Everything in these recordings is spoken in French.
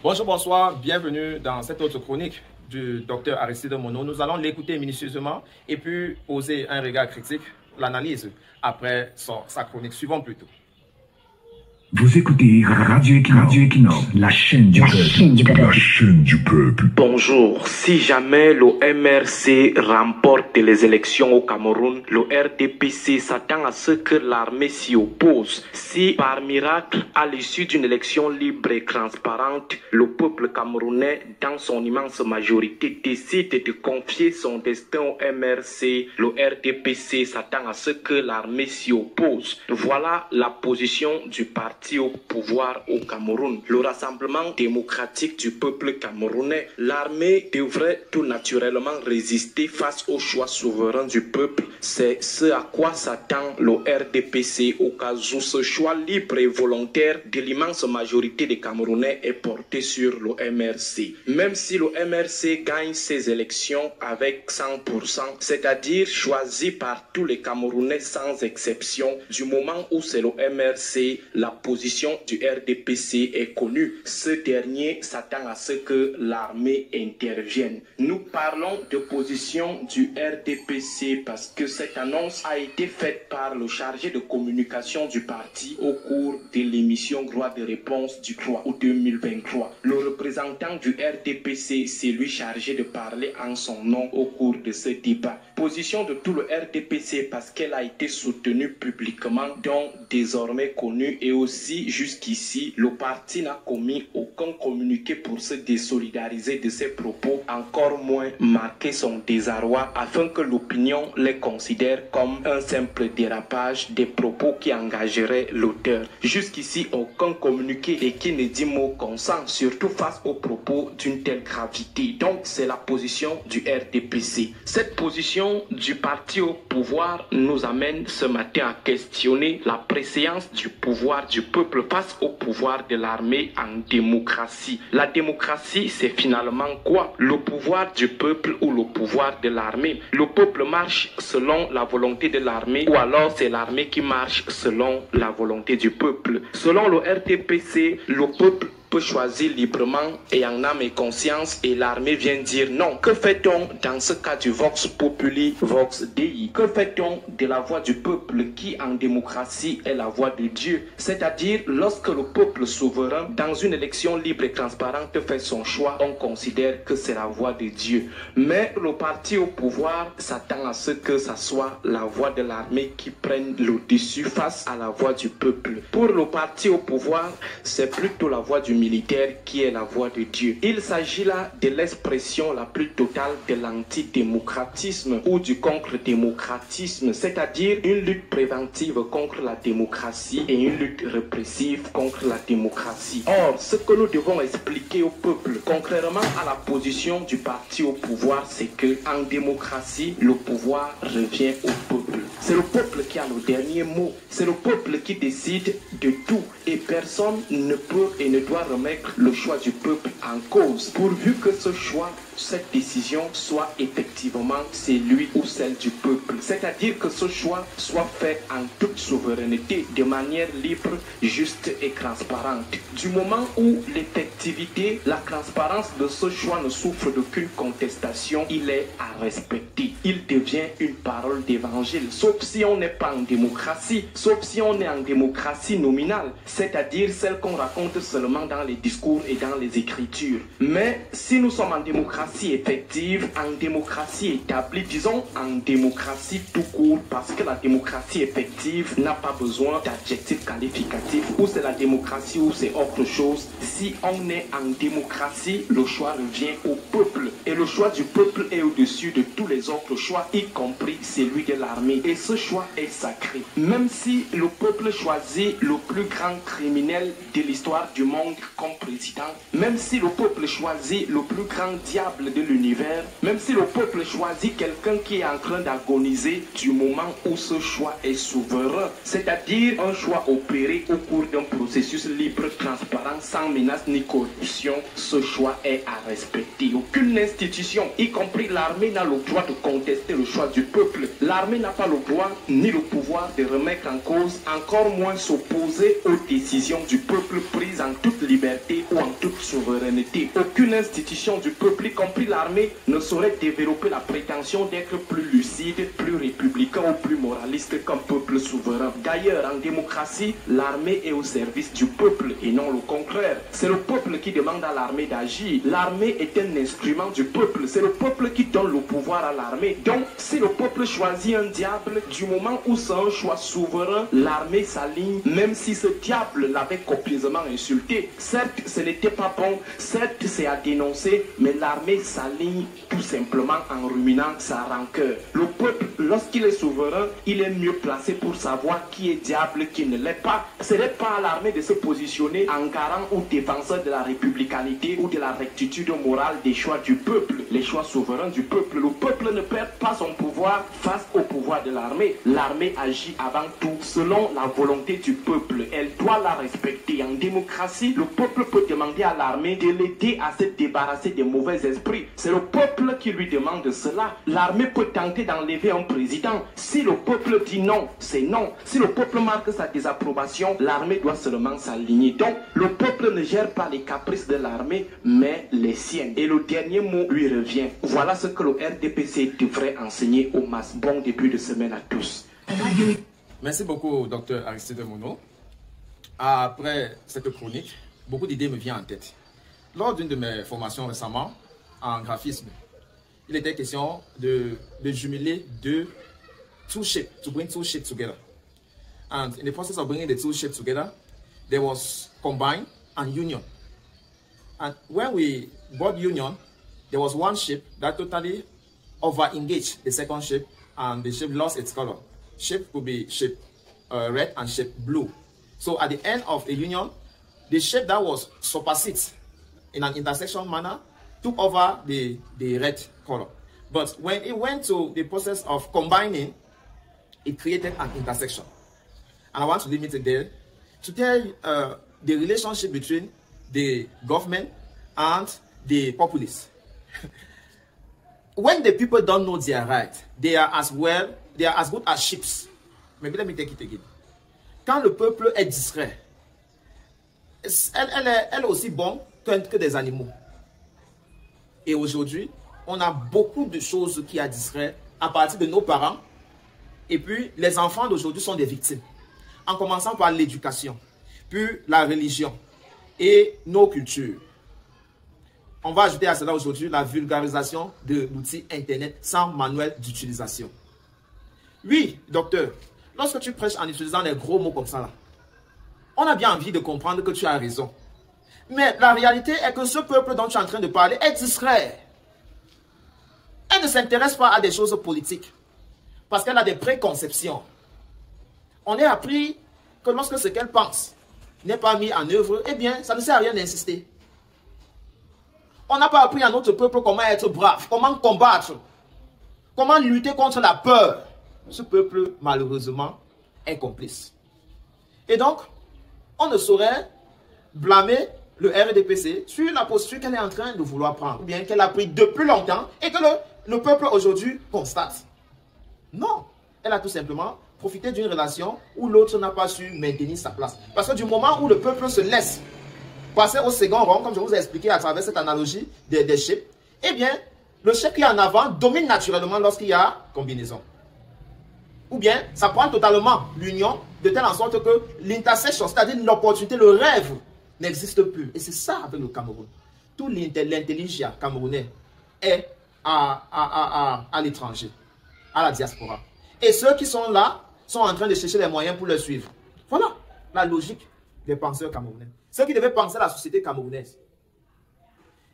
Bonjour, bonsoir, bienvenue dans cette autre chronique du docteur Aristide Monod. Nous allons l'écouter minutieusement et puis poser un regard critique, l'analyse après sa chronique. Suivons plutôt. Vous écoutez Radio Equinox, la chaîne du peuple. La chaîne du peuple. Bonjour. Si jamais le MRC remporte les élections au Cameroun, le RDPC s'attend à ce que l'armée s'y oppose. Si par miracle, à l'issue d'une élection libre et transparente, le peuple camerounais, dans son immense majorité, décide de confier son destin au MRC, le RDPC s'attend à ce que l'armée s'y oppose. Voilà la position du parti au pouvoir au Cameroun. Le Rassemblement démocratique du peuple camerounais, l'armée devrait tout naturellement résister face au choix souverain du peuple. C'est ce à quoi s'attend le RDPC au cas où ce choix libre et volontaire de l'immense majorité des Camerounais est porté sur le MRC. Même si le MRC gagne ses élections avec 100%, c'est-à-dire choisi par tous les Camerounais sans exception, du moment où c'est le MRC, la position du RDPC est connue. Ce dernier s'attend à ce que l'armée intervienne. Nous parlons de position du RDPC parce que cette annonce a été faite par le chargé de communication du parti au cours de l'émission Droit de réponse du 3 août 2023. Le représentant du RDPC, c'est lui chargé de parler en son nom au cours de ce débat. Position de tout le RDPC parce qu'elle a été soutenue publiquement, donc désormais connue, et aussi jusqu'ici, le parti n'a commis aucun communiqué pour se désolidariser de ses propos, encore moins marquer son désarroi afin que l'opinion les considère comme un simple dérapage des propos qui engageraient l'auteur. Jusqu'ici, aucun communiqué et qui ne dit mot consent, surtout face aux propos d'une telle gravité. Donc, c'est la position du RDPC. Cette position du parti au pouvoir nous amène ce matin à questionner la préséance du pouvoir du peuple face au pouvoir de l'armée en démocratie. La démocratie, c'est finalement quoi? Le pouvoir du peuple ou le pouvoir de l'armée? Le peuple marche selon la volonté de l'armée ou alors c'est l'armée qui marche selon la volonté du peuple? Selon le RDPC, le peuple peut choisir librement et en âme et conscience, et l'armée vient dire non. Que fait-on dans ce cas du Vox Populi, Vox Dei? Que fait-on de la voix du peuple qui en démocratie est la voix de Dieu? C'est-à-dire lorsque le peuple souverain dans une élection libre et transparente fait son choix, on considère que c'est la voix de Dieu. Mais le parti au pouvoir s'attend à ce que ça soit la voix de l'armée qui prenne le dessus face à la voix du peuple. Pour le parti au pouvoir, c'est plutôt la voix du militaire qui est la voix de Dieu. Il s'agit là de l'expression la plus totale de l'antidémocratisme ou du contre-démocratisme, c'est-à-dire une lutte préventive contre la démocratie et une lutte répressive contre la démocratie. Or, ce que nous devons expliquer au peuple, contrairement à la position du parti au pouvoir, c'est que en démocratie, le pouvoir revient au peuple. C'est le peuple qui a le dernier mot. C'est le peuple qui décide de tout et personne ne peut et ne doit remettre le choix du peuple en cause, pourvu que ce choix, cette décision soit effectivement celui ou celle du peuple. C'est-à-dire que ce choix soit fait en toute souveraineté, de manière libre, juste et transparente. Du moment où l'effectivité, la transparence de ce choix ne souffre d'aucune contestation, il est à respecter. Il devient une parole d'évangile, sauf si on n'est pas en démocratie, sauf si on est en démocratie nominale, c'est-à-dire celle qu'on raconte seulement dans les discours et dans les écritures. Mais si nous sommes en démocratie effective, en démocratie établie, disons en démocratie tout court, parce que la démocratie effective n'a pas besoin d'adjectifs qualificatifs, ou c'est la démocratie ou c'est autre chose. Si on est en démocratie, le choix revient au peuple, et le choix du peuple est au-dessus de tous les autres choix, y compris celui de l'armée, et ce choix est sacré. Même si le peuple choisit le plus grand criminel de l'histoire du monde comme président, même si le peuple choisit le plus grand diable de l'univers, même si le peuple choisit quelqu'un qui est en train d'agoniser, du moment où ce choix est souverain, c'est-à-dire un choix opéré au cours d'un processus libre, transparent, sans menace ni corruption, ce choix est à respecter. Aucune institution, y compris l'armée, n'a le droit de contester le choix du peuple. L'armée n'a pas le droit ni le pouvoir de remettre en cause, encore moins s'opposer au décision du peuple prise en toute liberté ou en toute souveraineté. Aucune institution du peuple, y compris l'armée, ne saurait développer la prétention d'être plus lucide, plus républicain ou plus moraliste qu'un peuple souverain. D'ailleurs, en démocratie, l'armée est au service du peuple et non le contraire. C'est le peuple qui demande à l'armée d'agir. L'armée est un instrument du peuple. C'est le peuple qui donne le pouvoir à l'armée. Donc, si le peuple choisit un diable, du moment où c'est un choix souverain, l'armée s'aligne, même si ce diable l'avait copieusement insulté. Certes, ce n'était pas bon, certes, c'est à dénoncer, mais l'armée s'aligne tout simplement en ruminant sa rancœur. Le peuple, lorsqu'il est souverain, il est mieux placé pour savoir qui est diable, qui ne l'est pas. Ce n'est pas à l'armée de se positionner en garant ou défenseur de la républicanité ou de la rectitude morale des choix du peuple, les choix souverains du peuple. Le peuple ne perd pas son pouvoir face au pouvoir de l'armée. L'armée agit avant tout selon la volonté du peuple. Elle doit la respecter. En démocratie, le peuple peut demander à l'armée de l'aider à se débarrasser des mauvais esprits. C'est le peuple qui lui demande cela. L'armée peut tenter d'enlever un président. Si le peuple dit non, c'est non. Si le peuple marque sa désapprobation, l'armée doit seulement s'aligner. Donc, le peuple ne gère pas les caprices de l'armée, mais les siennes. Et le dernier mot lui revient. Voilà ce que le RDPC devrait enseigner aux masses. Bon début de semaine à tous. Merci beaucoup, Dr Aristide Mono. Après cette chronique, beaucoup d'idées me viennent en tête. Lors d'une de mes formations récemment, en graphisme, il était question de jumeler two shapes, to bring two shapes together. And in the process of bringing the two shapes together, there was combine and union. And when we brought union, there was one shape that totally over-engaged the second shape, and the shape lost its color. Shape could be shape red and shape blue. So at the end of a union, the shape that was superseded in an intersection manner took over the red color. But when it went to the process of combining, it created an intersection. And I want to limit it there to tell the relationship between the government and the populace. When the people don't know their right, they are as good as sheep. Maybe let me take it again. Quand le peuple est discret, elle est aussi bonne que des animaux. Et aujourd'hui, on a beaucoup de choses qui sont discrètes à partir de nos parents. Et puis, les enfants d'aujourd'hui sont des victimes. En commençant par l'éducation, puis la religion et nos cultures. On va ajouter à cela aujourd'hui la vulgarisation de l'outil Internet sans manuel d'utilisation. Oui, docteur, lorsque tu prêches en utilisant des gros mots comme ça, là, on a bien envie de comprendre que tu as raison. Mais la réalité est que ce peuple dont tu es en train de parler est discret. Elle ne s'intéresse pas à des choses politiques parce qu'elle a des préconceptions. On est appris que lorsque ce qu'elle pense n'est pas mis en œuvre, eh bien, ça ne sert à rien d'insister. On n'a pas appris à notre peuple comment être brave, comment combattre, comment lutter contre la peur. Ce peuple, malheureusement, est complice. Et donc, on ne saurait blâmer le RDPC sur la posture qu'elle est en train de vouloir prendre, ou bien qu'elle a pris depuis longtemps et que le peuple aujourd'hui constate. Non, elle a tout simplement profité d'une relation où l'autre n'a pas su maintenir sa place. Parce que du moment où le peuple se laisse passer au second rang, comme je vous ai expliqué à travers cette analogie des shapes, eh bien, le shape qui est en avant domine naturellement lorsqu'il y a combinaison. Ou bien, ça prend totalement l'union de telle en sorte que l'intersection, c'est-à-dire l'opportunité, le rêve, n'existe plus. Et c'est ça avec le Cameroun. Tout l'intelligence camerounais est à l'étranger, à la diaspora. Et ceux qui sont là sont en train de chercher les moyens pour le suivre. Voilà la logique des penseurs camerounais. Ceux qui devaient penser à la société camerounaise.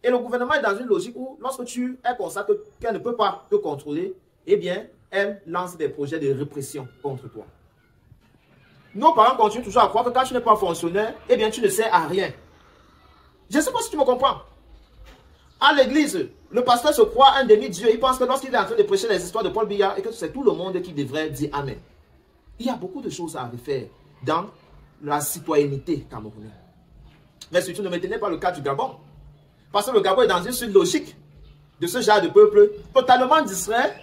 Et le gouvernement est dans une logique où, lorsque tu es conscient qu'elle ne peut pas te contrôler, eh bien, elle lance des projets de répression contre toi. Nos parents continuent toujours à croire que quand tu n'es pas fonctionnaire, eh bien, tu ne sers à rien. Je ne sais pas si tu me comprends. À l'église, le pasteur se croit un demi-dieu. Il pense que lorsqu'il est en train de prêcher les histoires de Paul Biya, et que c'est tout le monde qui devrait dire Amen. Il y a beaucoup de choses à refaire dans la citoyenneté camerounaise. Mais surtout, ne me tenez pas le cas du Gabon. Parce que le Gabon est dans une suite logique de ce genre de peuple totalement distrait.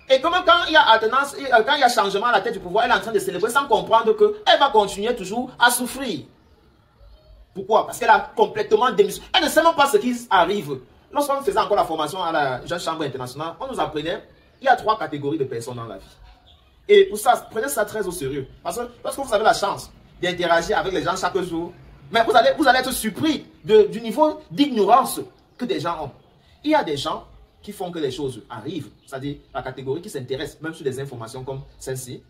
Et comme quand il y a alternance, quand il y a changement à la tête du pouvoir, elle est en train de célébrer sans comprendre qu'elle va continuer toujours à souffrir. Pourquoi? Parce qu'elle a complètement démissionné. Elle ne sait même pas ce qui arrive. Lorsqu'on faisait encore la formation à la Jeune Chambre internationale, on nous apprenait qu'il y a 3 catégories de personnes dans la vie. Et pour ça, prenez ça très au sérieux. Parce que lorsque vous avez la chance d'interagir avec les gens chaque jour, mais vous allez être surpris du niveau d'ignorance que des gens ont. Il y a des gens qui font que les choses arrivent, c'est-à-dire la catégorie qui s'intéresse même sur des informations comme celle-ci.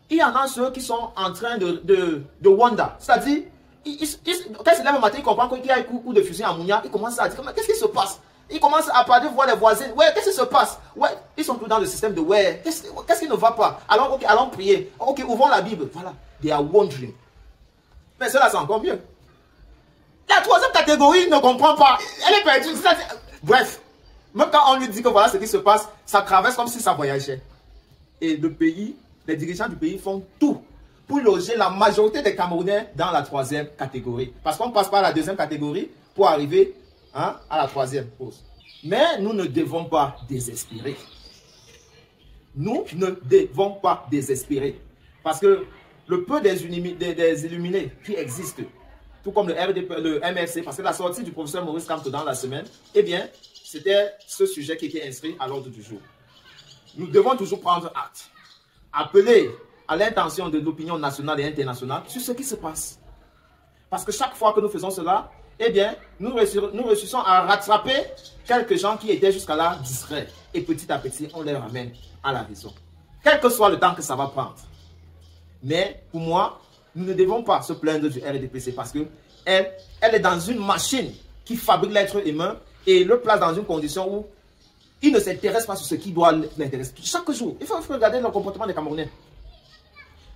Il y en a ceux qui sont en train de wonder, c'est-à-dire, quand il se lève le matin, il comprend qu'il y a un coup de fusil à Mounia, il commence à dire, qu'est-ce qui se passe? Il commence à parler, voir les voisins, ouais, qu'est-ce qui se passe? Ouais, ils sont tous dans le système de ouais, qu'est-ce qui ne va pas? Alors, ok, allons prier, ok, ouvrons la Bible, voilà, they are wondering. Mais cela, c'est encore mieux. La 3e catégorie ne comprend pas, elle est perdue, bref, même quand on lui dit que voilà ce qui se passe, ça traverse comme si ça voyageait. Et le pays, les dirigeants du pays font tout pour loger la majorité des Camerounais dans la 3e catégorie. Parce qu'on passe par la 2e catégorie pour arriver à la 3e pause. Mais nous ne devons pas désespérer. Nous ne devons pas désespérer. Parce que le peu des illuminés qui existent, tout comme le MRC, parce que la sortie du professeur Maurice Kamto dans la semaine, eh bien, c'était ce sujet qui était inscrit à l'ordre du jour. Nous devons toujours prendre acte. Appeler à l'intention de l'opinion nationale et internationale sur ce qui se passe. Parce que chaque fois que nous faisons cela, eh bien, nous réussissons à rattraper quelques gens qui étaient jusqu'à là distraits. Et petit à petit, on les ramène à la raison. Quel que soit le temps que ça va prendre. Mais pour moi, nous ne devons pas se plaindre du RDPC parce que elle est dans une machine qui fabrique l'être humain et le place dans une condition où il ne s'intéresse pas sur ce qui doit l'intéresser. Chaque jour, il faut regarder le comportement des Camerounais.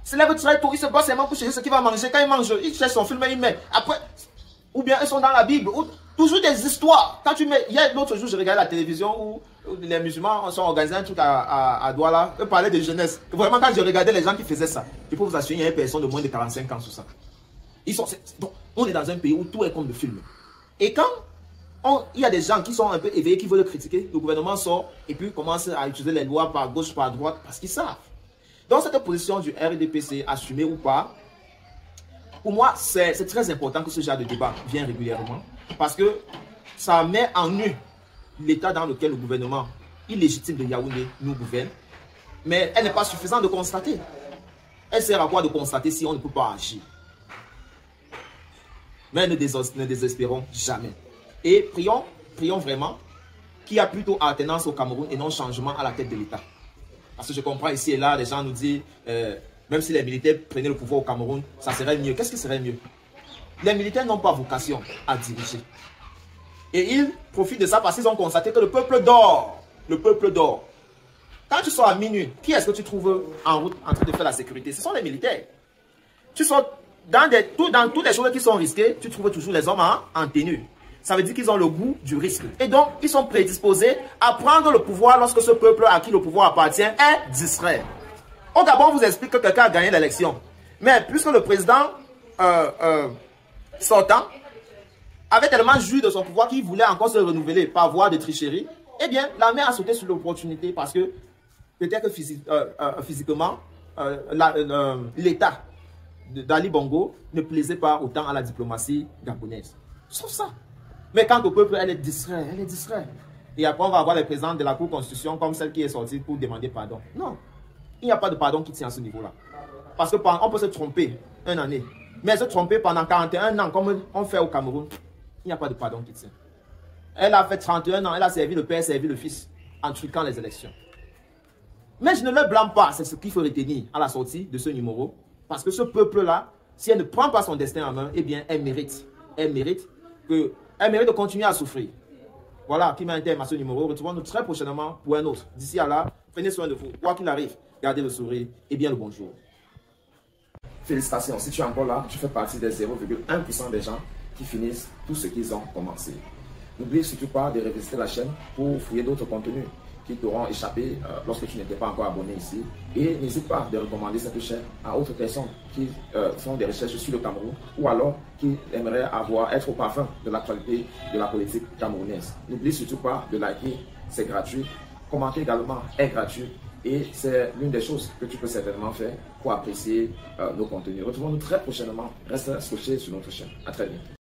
Il se lève très tôt, il se passe seulement pour chercher ce qu'il va manger. Quand il mange, il cherche son film et il met. Après, ou bien ils sont dans la Bible. Ou, toujours des histoires. Quand tu mets, il y a l'autre jour, je regardais la télévision où les musulmans sont organisés un truc à Douala. Eux parlaient de jeunesse. Vraiment, quand je regardais les gens qui faisaient ça, je peux vous assurer, il y a une personne de moins de 45 ans sur ça. Donc, on est dans un pays où tout est comme le film. Et quand il y a des gens qui sont un peu éveillés, qui veulent critiquer, le gouvernement sort et puis commence à utiliser les lois par gauche, par droite, parce qu'ils savent. Dans cette position du RDPC, assumée ou pas, pour moi, c'est très important que ce genre de débat vienne régulièrement, parce que ça met en nu l'état dans lequel le gouvernement illégitime de Yaoundé nous gouverne, mais elle n'est pas suffisante de constater. Elle sert à quoi de constater si on ne peut pas agir? Mais ne désespérons jamais. Et prions vraiment qu'il y a plutôt alternance au Cameroun et non changement à la tête de l'État. Parce que je comprends ici et là, les gens nous disent, même si les militaires prenaient le pouvoir au Cameroun, ça serait mieux. Qu'est-ce qui serait mieux? Les militaires n'ont pas vocation à diriger. Et ils profitent de ça parce qu'ils ont constaté que le peuple dort. Le peuple dort. Quand tu sors à minuit, qui est-ce que tu trouves en route en train de faire la sécurité? Ce sont les militaires. Tu sors dans toutes les choses qui sont risquées, tu trouves toujours les hommes en tenue. Ça veut dire qu'ils ont le goût du risque. Et donc, ils sont prédisposés à prendre le pouvoir lorsque ce peuple à qui le pouvoir appartient est distrait. Au Gabon, on vous explique que quelqu'un a gagné l'élection. Mais puisque le président sortant avait tellement joui de son pouvoir qu'il voulait encore se renouveler par voie de tricherie, eh bien, l'armée a sauté sur l'opportunité parce que peut-être que physiquement, l'État d'Ali Bongo ne plaisait pas autant à la diplomatie gabonaise. Sauf ça. Mais quant au peuple, elle est distrait, elle est distrait. Et après, on va avoir les présidents de la Cour Constitution comme celle qui est sortie pour demander pardon. Non, il n'y a pas de pardon qui tient à ce niveau-là. Parce qu'on peut se tromper une année. Mais se tromper pendant 41 ans, comme on fait au Cameroun, il n'y a pas de pardon qui tient. Elle a fait 31 ans, elle a servi le père, servi le fils, en truquant les élections. Mais je ne le blâme pas, c'est ce qu'il faut retenir à la sortie de ce numéro. Parce que ce peuple-là, si elle ne prend pas son destin en main, eh bien, elle mérite de continuer à souffrir. Voilà qui met un terme à ce numéro. Retrouvons-nous très prochainement pour un autre. D'ici à là, prenez soin de vous. Quoi qu'il arrive, gardez le sourire et bien le bonjour. Félicitations, si tu es encore là, tu fais partie des 0,1% des gens qui finissent tout ce qu'ils ont commencé. N'oublie surtout pas de revisiter la chaîne pour fouiller d'autres contenus qui t'auront échappé lorsque tu n'étais pas encore abonné ici. Et n'hésite pas de recommander cette chaîne à autres personnes qui font des recherches sur le Cameroun ou alors qui aimeraient être au parfum de l'actualité de la politique camerounaise. N'oublie surtout pas de liker, c'est gratuit. Commenter également est gratuit et c'est l'une des choses que tu peux certainement faire pour apprécier nos contenus. Retrouvons-nous très prochainement. Restez scotchés sur notre chaîne. À très bientôt.